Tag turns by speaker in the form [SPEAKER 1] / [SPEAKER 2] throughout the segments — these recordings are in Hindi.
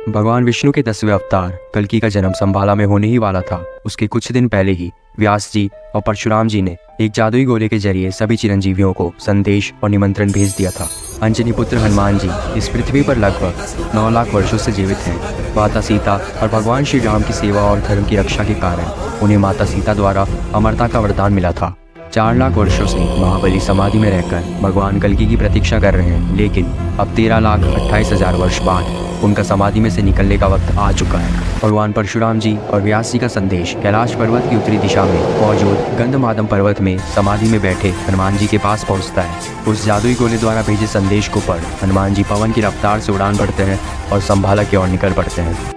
[SPEAKER 1] भगवान विष्णु के 10वें अवतार कल्कि का जन्म संभाला में होने ही वाला था। उसके कुछ दिन पहले ही व्यास जी और परशुराम जी ने एक जादुई गोले के जरिए सभी चिरंजीवियों को संदेश और निमंत्रण भेज दिया था। अंजनी पुत्र हनुमान जी इस पृथ्वी पर लगभग 9 लाख वर्षों से जीवित हैं। माता सीता और भगवान श्री राम की सेवा और धर्म की रक्षा के कारण उन्हें माता सीता द्वारा अमरता का वरदान मिला था। 4 लाख वर्षों से महाबली समाधि में रहकर भगवान कल्कि की प्रतीक्षा कर रहे हैं, लेकिन अब 13,28,000 वर्ष बाद उनका समाधि में से निकलने का वक्त आ चुका है। भगवान परशुराम जी और व्यास जी का संदेश कैलाश पर्वत की उत्तरी दिशा में मौजूद गंधमादम पर्वत में समाधि में बैठे हनुमान जी के पास पहुंचता है। उस जादुई गोले द्वारा भेजे संदेश को पढ़ हनुमान जी पवन की रफ्तार से उड़ान भरते हैं और संभाला की ओर निकल पड़ते हैं।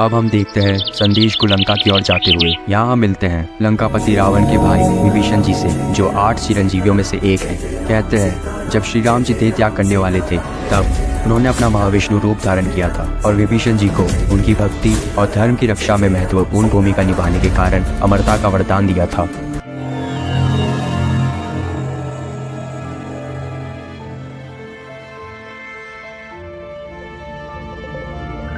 [SPEAKER 1] अब हम देखते हैं संदेश को लंका की ओर जाते हुए। यहाँ हम मिलते हैं लंकापति रावण के भाई विभीषण जी से, जो 8 चिरंजीवियों में से एक है। कहते हैं जब श्री राम जी देह त्याग करने वाले थे तब उन्होंने अपना महाविष्णु रूप धारण किया था और विभीषण जी को उनकी भक्ति और धर्म की रक्षा में महत्वपूर्ण भूमिका निभाने के कारण अमरता का वरदान दिया था।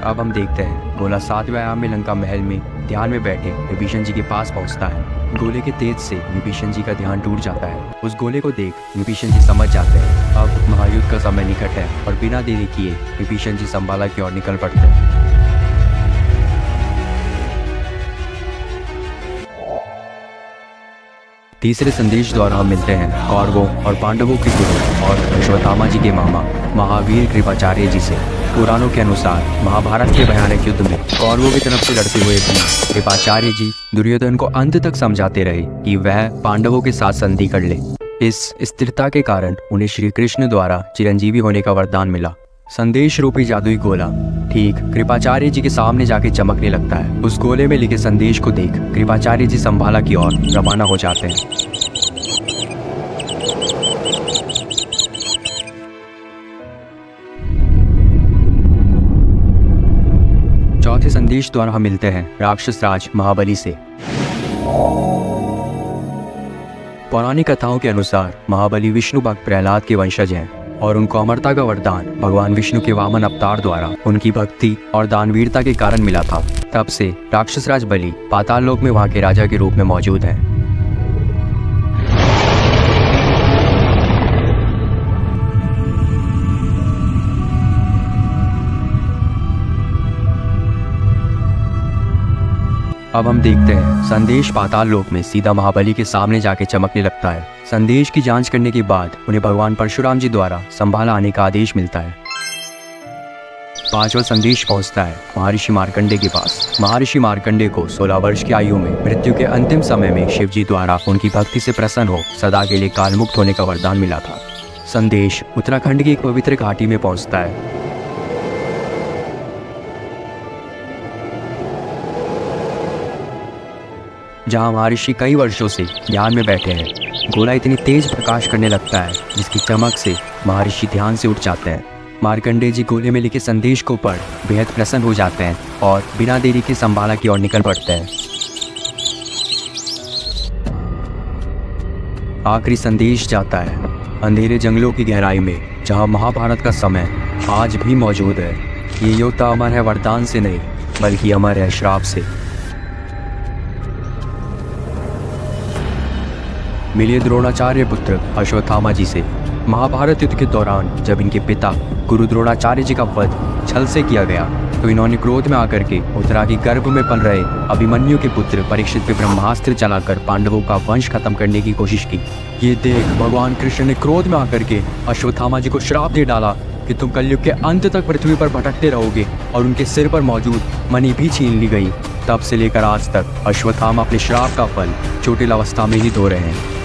[SPEAKER 1] अब हम देखते हैं गोला 7वें आयाम में लंका महल में ध्यान में बैठे विभीषण जी के पास पहुंचता है। गोले के तेज से विभीषण जी का ध्यान टूट जाता है। उस गोले को देख विभीषण जी समझ जाते हैं अब महायुद्ध का समय निकट है और बिना देरी किए विभीषण जी संभाला की ओर निकल पड़ते हैं। तीसरे संदेश द्वारा हम मिलते हैं कौरवों और पांडवों के गुरु और अश्वत्थामा जी के मामा महावीर कृपाचार्य जी से। पुराणों के अनुसार महाभारत के भयानक युद्ध में कौरवों की तरफ से लड़ते हुए भी कृपाचार्य जी दुर्योधन को अंत तक समझाते रहे कि वह पांडवों के साथ संधि कर ले। इस स्थिरता के कारण उन्हें श्री कृष्ण द्वारा चिरंजीवी होने का वरदान मिला। संदेश रूपी जादुई गोला ठीक कृपाचार्य जी के सामने जाके चमकने लगता है। उस गोले में लिखे संदेश को देख कृपाचार्य जी संभाला की ओर रवाना हो जाते हैं। चौथे संदेश द्वारा हम मिलते हैं राक्षस राज महाबली से। पौराणिक कथाओं के अनुसार महाबली विष्णु भक्त प्रहलाद के वंशज हैं और उनको अमरता का वरदान भगवान विष्णु के वामन अवतार द्वारा उनकी भक्ति और दानवीरता के कारण मिला था। तब से राक्षस राज बलि पाताल लोक में वहां के राजा के रूप में मौजूद हैं। अब हम देखते हैं संदेश पाताल लोक में सीधा महाबली के सामने जाके चमकने लगता है। संदेश की जांच करने के बाद उन्हें भगवान परशुराम जी द्वारा संभाला आने का आदेश मिलता है। 5वां संदेश पहुंचता है महर्षि मार्कंडे के पास। महर्षि मार्कंडे को 16 वर्ष की आयु में मृत्यु के अंतिम समय में शिव जी द्वारा उनकी भक्ति से प्रसन्न हो सदा के लिए काल मुक्त होने का वरदान मिला था। संदेश उत्तराखंड की एक पवित्र घाटी में पहुंचता है। जहाँ महर्षि कई वर्षों से ध्यान में बैठे हैं। गोला इतनी तेज प्रकाश करने लगता है जिसकी चमक से महर्षि ध्यान से उठ जाते हैं। मार्कंडेय जी गोले में लिखे संदेश को पढ़ बेहद प्रसन्न हो जाते हैं और बिना देरी के संभाला की ओर निकल पड़ते हैं। आखिरी संदेश जाता है अंधेरे जंगलों की गहराई में, जहाँ महाभारत का समय आज भी मौजूद है। ये योद्धा अमर है वरदान से नहीं, बल्कि अमर है श्राप से। मिलिए द्रोणाचार्य पुत्र अश्वत्थामा जी से। महाभारत युद्ध के दौरान जब इनके पिता गुरु द्रोणाचार्य जी का वध छल से किया गया तो इन्होंने क्रोध में आकर के उत्तरा की गर्भ में पल रहे अभिमन्यु के पुत्र परीक्षित पे ब्रह्मास्त्र चलाकर पांडवों का वंश खत्म करने की कोशिश की। ये देख भगवान कृष्ण ने क्रोध में आकर के अश्वत्थामा जी को श्राप दे डाला कि तुम कलयुग के अंत तक पृथ्वी पर भटकते रहोगे, और उनके सिर पर मौजूद मणि भी छीन ली गई। तब से लेकर आज तक अश्वत्थामा अपने श्राप का फल चोटिल अवस्था में ही धो रहे हैं।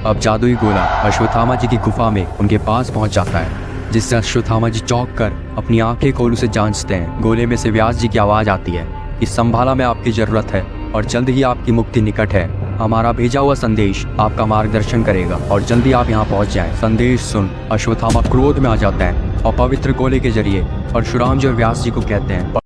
[SPEAKER 1] अब जादुई गोला अश्वत्थामा जी की गुफा में उनके पास पहुंच जाता है, जिससे अश्वत्थामा जी चौंक कर अपनी आंखें खोल उसे जांचते हैं। गोले में से व्यास जी की आवाज आती है कि संभाला में आपकी जरूरत है और जल्द ही आपकी मुक्ति निकट है। हमारा भेजा हुआ संदेश आपका मार्गदर्शन करेगा और जल्दी आप यहाँ पहुँच जाएं। संदेश सुन अश्वत्थामा क्रोध में आ जाता है और पवित्र गोले के जरिए परशुराम जी और व्यास जी को कहते हैं